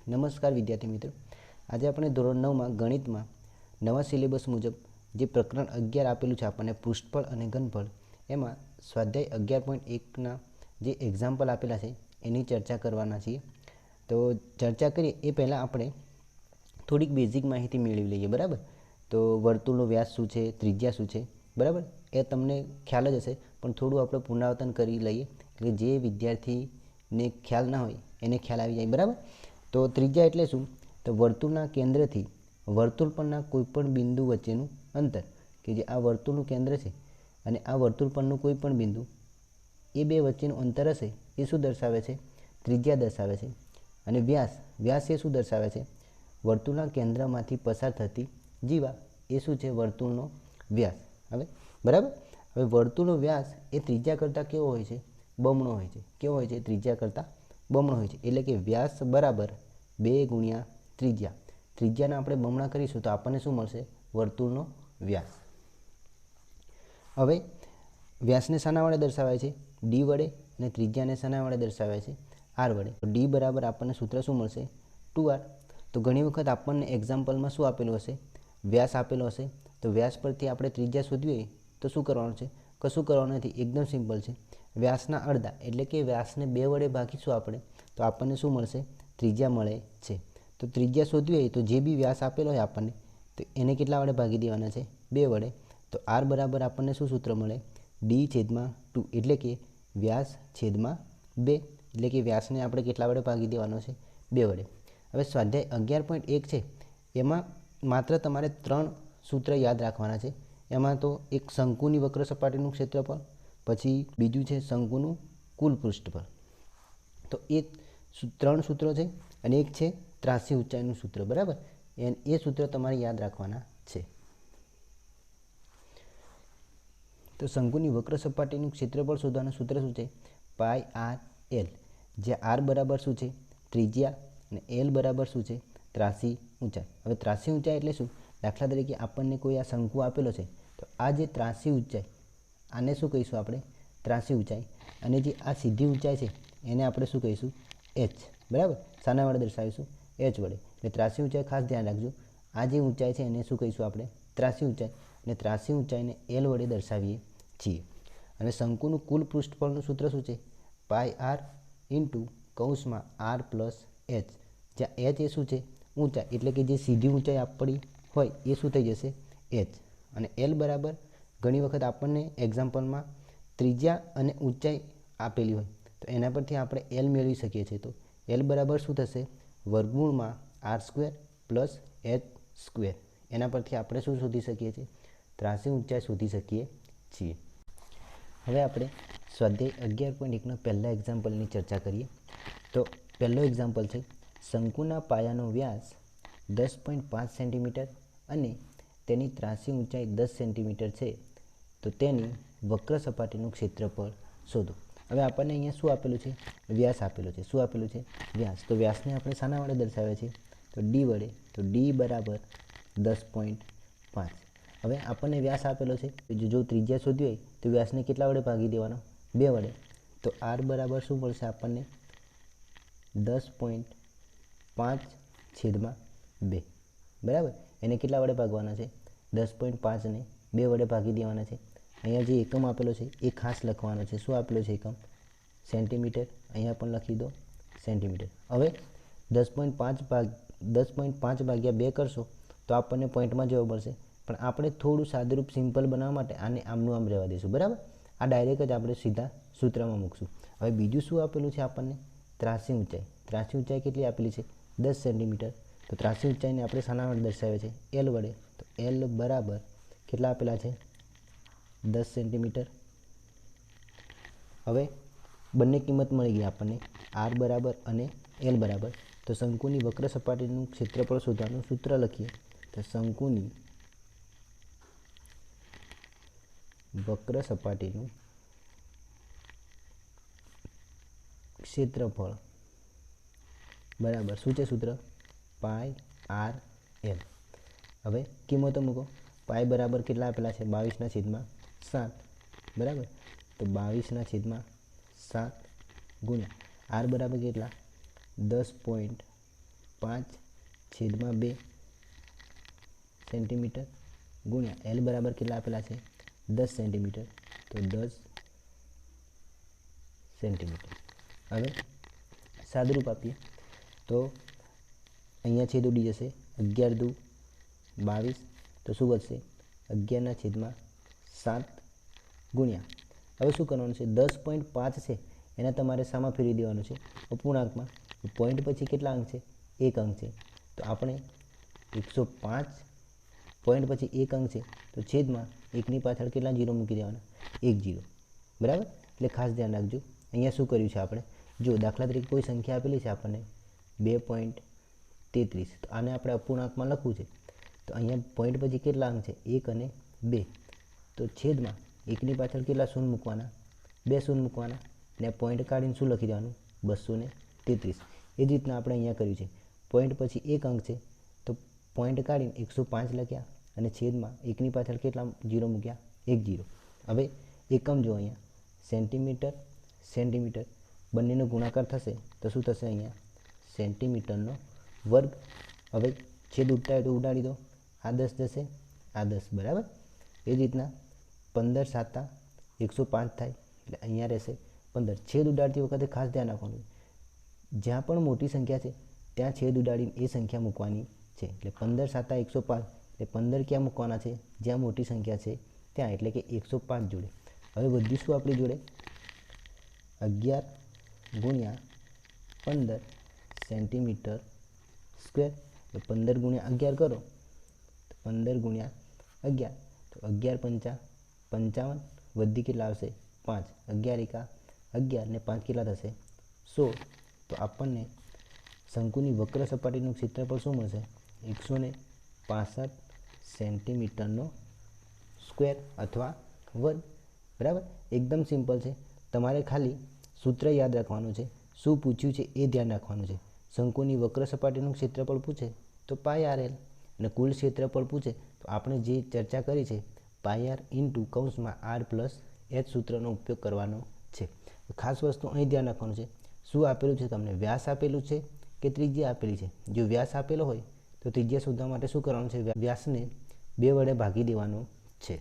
નમસ્કાર વિદ્યાર્થી મિત્રો, આજે આપણે ધોરણ 9માં ગણિતમાં નવા સિલેબસ મુજબ જે પ્રકરણ 11 આપેલું છે આપણને પૃષ્ઠફળ અને ઘનફળ, એમાં સ્વાધ્યાય 11.1ના જે એક્ઝામ્પલ આપેલા છે એની ચર્ચા કરવાના છીએ. તો ચર્ચા કરીએ એ પહેલાં આપણે થોડીક બેઝિક માહિતી મેળવી લઈએ. બરાબર, તો વર્તુળનો વ્યાસ શું છે, ત્રિજ્યા શું છે, બરાબર એ તમને ખ્યાલ જ હશે, પણ થોડું આપણે પુનરાવર્તન કરી લઈએ એટલે જે વિદ્યાર્થીને ખ્યાલ ના હોય એને ખ્યાલ આવી જાય. બરાબર, તો ત્રિજ્યા એટલે શું? તો વર્તુળના કેન્દ્રથી વર્તુળ પરના કોઈપણ બિંદુ વચ્ચેનું અંતર, કે જે આ વર્તુળનું કેન્દ્ર છે અને આ વર્તુળ પરનું કોઈપણ બિંદુ, એ બે વચ્ચેનું અંતર હશે એ શું દર્શાવે છે? ત્રિજ્યા દર્શાવે છે. અને વ્યાસ એ શું દર્શાવે છે? વર્તુળના કેન્દ્રમાંથી પસાર થતી જીવા, એ શું છે? વર્તુળનો વ્યાસ. બરાબર, હવે વર્તુળનો વ્યાસ એ ત્રિજ્યા કરતાં કેવો હોય છે? બમણો હોય છે. કેવો હોય છે? ત્રિજ્યા કરતાં બમણો હોય છે. એટલે કે વ્યાસ બરાબર 2 ગુણ્યા ત્રિજ્યા. ત્રિજ્યાના આપણે બમણા કરીશું તો આપણને શું મળશે? વર્તુળનો વ્યાસ. હવે વ્યાસને શાના વડે દર્શાવાય છે? ડી વડે. અને ત્રિજ્યાને શાના વડે દર્શાવાય છે? આર વડે. તો ડી બરાબર આપણને સૂત્ર શું મળશે? 2r. તો ઘણી વખત આપણને એક્ઝામ્પલમાં શું આપેલું હશે? વ્યાસ આપેલો હશે. તો વ્યાસ પરથી આપણે ત્રિજ્યા શોધવી હોય તો શું કરવાનું છે? કશું કરવાનું નથી, એકદમ સિમ્પલ છે. વ્યાસના અડધા એટલે કે વ્યાસને 2 વડે ભાગીશું આપણે તો આપણને શું મળશે? ત્રિજ્યા મળે છે. તો ત્રિજ્યા શોધવી હોય તો જે બી વ્યાસ આપેલો હોય આપણને, તો એને કેટલા વડે ભાગી દેવાના છે? 2 વડે. તો આર બરાબર આપણને શું સૂત્ર મળે? D/2, એટલે કે વ્યાસ છેદમાં 2. એટલે કે વ્યાસને આપણે કેટલા વડે ભાગી દેવાનો છે? 2 વડે. હવે સ્વાધ્યાય 11.1 છે, એમાં માત્ર તમારે 3 સૂત્ર યાદ રાખવાના છે. એમાં તો એક શંકુની વક્ર સપાટીનું ક્ષેત્રફળ, પછી બીજું છે શંકુનું કુલ પૃષ્ઠફળ. તો એ 3 સૂત્રો છે. અને એક છે ત્રાસી ઊંચાઈનું સૂત્ર. બરાબર, એ સૂત્ર તમારે યાદ રાખવાના છે. તો શંકુની વક્ર સપાટીનું ક્ષેત્રફળ શોધવાનું સૂત્ર શું છે? πr/l. જ્યાં r બરાબર શું છે? ત્રિજ્યા. અને l બરાબર શું છે? ત્રાસી ઊંચાઈ. હવે ત્રાસી ઊંચાઈ એટલે શું? દાખલા તરીકે આપણને કોઈ આ શંકુ આપેલો છે, તો આ જે ત્રાસી ઊંચાઈ, આને શું કહીશું આપણે? ત્રાસી ઊંચાઈ. અને જે આ સીધી ઊંચાઈ છે એને આપણે શું કહીશું? h. બરાબર, શાના વડે દર્શાવીશું? h વડે. એટલે ત્રાસી ઊંચાઈ ખાસ ધ્યાન રાખજો. આ જે ઊંચાઈ છે એને શું કહીશું આપણે? ત્રાસી ઊંચાઈ. અને ત્રાસી ઊંચાઈને l વડે દર્શાવીએ છીએ. અને શંકુનું કુલ પૃષ્ઠફળનું સૂત્ર શું છે? πr × r + h. જ્યાં h એ શું છે? ઊંચાઈ. એટલે કે જે સીધી ઊંચાઈ આપણી હોય એ શું થઈ જશે? h. અને l બરાબર ઘણી વખત આપણને એક્ઝામ્પલમાં ત્રિજ્યા અને ઊંચાઈ આપેલી હોય તો એના પરથી આપણે l મેળવી શકીએ છીએ. તો l બરાબર શું થશે? વર્ગમૂળમાં r² + h². એના પરથી આપણે શું શોધી શકીએ છીએ? ત્રાસી ઊંચાઈ શોધી શકીએ છીએ. હવે આપણે સ્વાધ્યાય 11.1ના પહેલા એક્ઝામ્પલની ચર્ચા કરીએ. તો પહેલો એક્ઝામ્પલ છે, શંકુના પાયાનો વ્યાસ 10.5 સેન્ટીમીટર અને તેની ત્રાસી ઊંચાઈ 10 સેન્ટીમીટર છે, તો તેની વક્ર સપાટીનું ક્ષેત્રફળ શોધો. હવે આપણને અહીંયા શું આપેલું છે? વ્યાસ આપેલો છે. શું આપેલું છે? વ્યાસ. તો વ્યાસને આપણે શાના વડે દર્શાવ્યા છે? તો ડી વડે. તો ડી બરાબર 10.5. હવે આપણને વ્યાસ આપેલો છે, જો ત્રિજ્યા શોધવી હોય તો વ્યાસને કેટલા વડે ભાગી દેવાનો? 2 વડે. તો આર બરાબર શું મળશે આપણને? 10.5/2. બરાબર, એને કેટલા વડે ભાગવાના છે? 10.5ને 2 વડે ભાગી દેવાના છે. અહીંયા જે એકમ આપેલો છે એ ખાસ લખવાનો છે. શું આપેલો છે એકમ? સેન્ટીમીટર. અહીંયા પણ લખી દો સેન્ટીમીટર. હવે 10.5/2 કરશો તો આપણને પોઈન્ટમાં જવાબ મળશે. પણ આપણે થોડું સાદુરૂપ સિમ્પલ બનાવવા માટે આને આમનું આમ રહેવા દઈશું. બરાબર, આ ડાયરેક્ટ જ આપણે સીધા સૂત્રમાં મૂકશું. હવે બીજું શું આપેલું છે આપણને? ત્રાસી ઊંચાઈ. ત્રાસી ઊંચાઈ કેટલી આપેલી છે? 10 સેન્ટીમીટર. તો ત્રાસી ઊંચાઈને આપણે શાના વડે દર્શાવે છે? l વડે. તો l બરાબર કેટલા આપેલા છે? 10 સેન્ટીમીટર. હવે બંને કિંમત મળી ગઈ આપણને, r બરાબર અને l બરાબર. તો શંકુની વક્ર સપાટીનું ક્ષેત્રફળ શોધવાનું સૂત્ર લખીએ. તો શંકુની વક્ર સપાટીનું ક્ષેત્રફળ બરાબર શું છે સૂત્ર? πr/l. હવે કિંમતો મૂકો. પાઈ બરાબર કેટલા આપેલા છે? 22/7. બરાબર, તો 22/7 ગુણ્યા આર બરાબર કેટલા? 10.5. 5/2 સેન્ટીમીટર ગુણ્યા એલ બરાબર કેટલા આપેલા છે 10 સેન્ટીમીટર, તો 10 સેન્ટીમીટર. હવે સાદુરૂપ આપીએ તો અહીંયા છેદ ઉડી જશે, 11 દુ 22, તો શું વધશે 11/7 ગુણ્યા, હવે શું કરવાનું છે 10.5 છે એને તમારે શામાં ફેરવી દેવાનું છે અપૂર્ણાંકમાં. પોઈન્ટ પછી કેટલા અંક છે 1 અંક છે, તો આપણે 105 પોઈન્ટ પછી 1 અંક છે તો છેદમાં 1ની પાછળ કેટલા જીરો મૂકી દેવાના 1 જીરો, બરાબર. એટલે ખાસ ધ્યાન રાખજો. અહીંયા શું કર્યું છે આપણે, જો દાખલા તરીકે કોઈ સંખ્યા આપેલી છે આપણને 2.33, તો આને આપણે અપૂર્ણાંકમાં લખવું છે, તો અહીંયા પોઈન્ટ પછી કેટલા અંક છે 1 અને 2, તો છેદમાં 1ની પાછળ કેટલા શૂન્ય મૂકવાના 2 શૂન્ય મૂકવાના, ને પોઈન્ટ કાઢીને શું લખી દેવાનું 233. એ જ રીતના આપણે અહીંયા કર્યું છે, પોઈન્ટ પછી 1 અંક છે તો પોઈન્ટ કાઢીને 105 લખ્યા અને છેદમાં 1ની પાછળ કેટલા જીરો મૂક્યા 1 જીરો. હવે એકમ જો અહીંયા સેન્ટીમીટર સેન્ટીમીટર બંનેનો ગુણાકાર થશે તો શું થશે અહીંયા સેન્ટીમીટરનો વર્ગ. હવે છેદ ઉડતા હોય તો ઉડાડી દો, આ 10 જશે આ 10, બરાબર. એ જ રીતના 15 × 7 105 થાય એટલે અહીંયા રહેશે 15. છેદ ઉડાડતી વખતે ખાસ ધ્યાન રાખવાનું, જ્યાં પણ મોટી સંખ્યા છે ત્યાં છેદ ઉડાડીને એ સંખ્યા મૂકવાની છે. એટલે 15 × 7 105, એટલે 15 ક્યાં મૂકવાના છે જ્યાં મોટી સંખ્યા છે ત્યાં, એટલે કે 105 જોડે. હવે વધ્યું શું આપણી જોડે 11 ગુણ્યા 15 સેન્ટીમીટર સ્ક્વેર, તો 15 ગુણ્યા 11 કરો તો 15 ગુણ્યા 11, તો 11 × 5 = 55, વધી કેટલા આવશે 5, 11 × 11 ને 5 કેટલા થશે 16. તો આપણને શંકુની વક્ર સપાટીનું ક્ષેત્રફળ શું મળશે 165 સેન્ટીમીટરનો સ્ક્વેર અથવા વર્ગ, બરાબર. એકદમ સિમ્પલ છે. તમારે ખાલી સૂત્ર યાદ રાખવાનું છે, શું પૂછ્યું છે એ ધ્યાન રાખવાનું છે. શંકુની વક્ર સપાટીનું ક્ષેત્રફળ પૂછે તો πr l, અને કુલ ક્ષેત્રફળ પૂછે તો આપણે જે ચર્ચા કરી છે πr × r + h સૂત્રનો ઉપયોગ કરવાનો છે. ખાસ વસ્તુ અહીં ધ્યાન રાખવાનું છે, શું આપેલું છે તમને વ્યાસ આપેલું છે કે ત્રિજ્યા આપેલી છે. જો વ્યાસ આપેલો હોય તો ત્રિજ્યા શોધવા માટે શું કરવાનું છે વ્યાસને 2 વડે ભાગી દેવાનું છે.